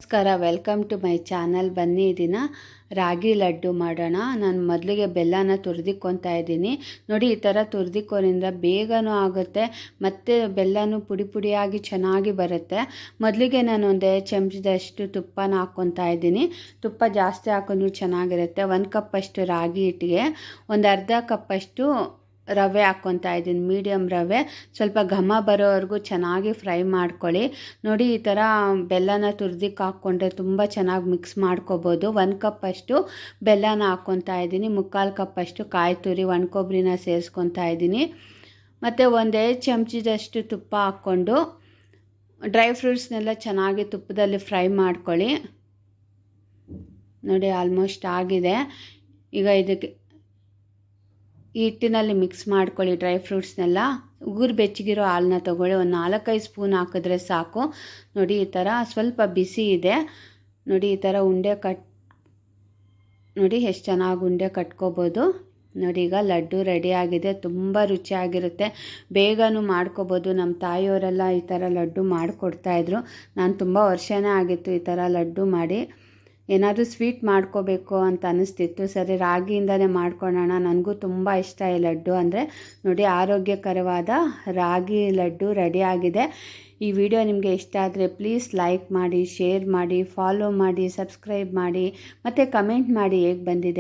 ನಮಸ್ಕಾರ, welcome to my channel. ಬನ್ನಿ ದಿನ ರಾಗಿ ಲಡ್ಡು ಮಾಡೋಣ. ನಾನು ಮೊದಲಿಗೆ ಬೆಲ್ಲನ ತುರಿದಿಕ್ಕೊತಾ ಇದ್ದೀನಿ. ನೋಡಿ, ಈ ಥರ ತುರಿದಿಕ್ಕೋದ್ರಿಂದ ಬೇಗನೂ ಆಗುತ್ತೆ ಮತ್ತು ಬೆಲ್ಲನೂ ಪುಡಿ ಪುಡಿಯಾಗಿ ಚೆನ್ನಾಗಿ ಬರುತ್ತೆ. ಮೊದಲಿಗೆ ನಾನು ಒಂದೇ ಚಮಚದಷ್ಟು ತುಪ್ಪನ ಹಾಕ್ಕೊತಾ ಇದ್ದೀನಿ. ತುಪ್ಪ ಜಾಸ್ತಿ ಹಾಕಿದ್ರೂ ಚೆನ್ನಾಗಿರುತ್ತೆ. 1 ಕಪ್ಪಷ್ಟು ರಾಗಿ ಹಿಟ್ಟಿಗೆ ಒಂದು ಅರ್ಧ ಕಪ್ಪಷ್ಟು ರವೆ ಹಾಕ್ಕೊತಾ ಇದ್ದೀನಿ. ಮೀಡಿಯಮ್ ರವೆ, ಸ್ವಲ್ಪ ಘಮ ಬರೋವರೆಗೂ ಚೆನ್ನಾಗಿ ಫ್ರೈ ಮಾಡ್ಕೊಳ್ಳಿ. ನೋಡಿ, ಈ ಥರ ಬೆಲ್ಲನ ತುರಿದಿಕ್ಕೆ ಹಾಕ್ಕೊಂಡ್ರೆ ತುಂಬ ಚೆನ್ನಾಗಿ ಮಿಕ್ಸ್ ಮಾಡ್ಕೋಬೋದು. 1 ಕಪ್ಪಷ್ಟು ಬೆಲ್ಲನ ಹಾಕ್ಕೊತಾ ಇದ್ದೀನಿ. 3/4 ಕಪ್ಪಷ್ಟು ಕಾಯಿ ತುರಿ ಒಣ ಕೊಬ್ಬರಿನ ಸೇರಿಸ್ಕೊತಾ ಇದ್ದೀನಿ. ಮತ್ತು 1 ಚಮಚದಷ್ಟು ತುಪ್ಪ ಹಾಕ್ಕೊಂಡು ಡ್ರೈ ಫ್ರೂಟ್ಸ್ನೆಲ್ಲ ಚೆನ್ನಾಗಿ ತುಪ್ಪದಲ್ಲಿ ಫ್ರೈ ಮಾಡ್ಕೊಳ್ಳಿ. ನೋಡಿ, ಆಲ್ಮೋಸ್ಟ್ ಆಗಿದೆ. ಈಗ ಇದಕ್ಕೆ ಈ ಹಿಟ್ಟಿನಲ್ಲಿ ಮಿಕ್ಸ್ ಮಾಡ್ಕೊಳ್ಳಿ ಡ್ರೈ ಫ್ರೂಟ್ಸ್ನೆಲ್ಲ. ಉಗುರು ಬೆಚ್ಚಗಿರೋ ಹಾಲನ್ನ ತೊಗೊಳ್ಳಿ. ಒಂದು 4-5 ಸ್ಪೂನ್ ಹಾಕಿದ್ರೆ ಸಾಕು. ನೋಡಿ, ಈ ಥರ ಸ್ವಲ್ಪ ಬಿಸಿ ಇದೆ. ನೋಡಿ, ಈ ಥರ ಉಂಡೆ ನೋಡಿ ಎಷ್ಟು ಚೆನ್ನಾಗಿ ಉಂಡೆ ಕಟ್ಕೋಬೋದು. ನೋಡಿ, ಈಗ ಲಡ್ಡು ರೆಡಿಯಾಗಿದೆ. ತುಂಬ ರುಚಿಯಾಗಿರುತ್ತೆ, ಬೇಗನೂ ಮಾಡ್ಕೋಬೋದು. ನಮ್ಮ ತಾಯಿಯವರೆಲ್ಲ ಈ ಥರ ಲಡ್ಡು ಮಾಡಿಕೊಡ್ತಾಯಿದ್ರು. ನಾನು ತುಂಬ ವರ್ಷನೇ ಆಗಿತ್ತು ಈ ಥರ ಲಡ್ಡು ಮಾಡಿ. ಏನಾದರೂ ಸ್ವೀಟ್ ಮಾಡ್ಕೋಬೇಕು ಅಂತ ಅನ್ನಿಸ್ತಿತ್ತು. ಸರಿ, ರಾಗಿಯಿಂದನೇ ಮಾಡ್ಕೊಳ್ಳೋಣ. ನನಗೂ ತುಂಬ ಇಷ್ಟ ಈ ಲಡ್ಡು ಅಂದರೆ. ನೋಡಿ, ಆರೋಗ್ಯಕರವಾದ ರಾಗಿ ಲಡ್ಡು ರೆಡಿಯಾಗಿದೆ. ಈ ವಿಡಿಯೋ ನಿಮಗೆ ಇಷ್ಟ ಆದರೆ ಪ್ಲೀಸ್ ಲೈಕ್ ಮಾಡಿ, ಶೇರ್ ಮಾಡಿ, ಫಾಲೋ ಮಾಡಿ, ಸಬ್ಸ್ಕ್ರೈಬ್ ಮಾಡಿ ಮತ್ತು ಕಮೆಂಟ್ ಮಾಡಿ ಹೇಗೆ ಬಂದಿದೆ.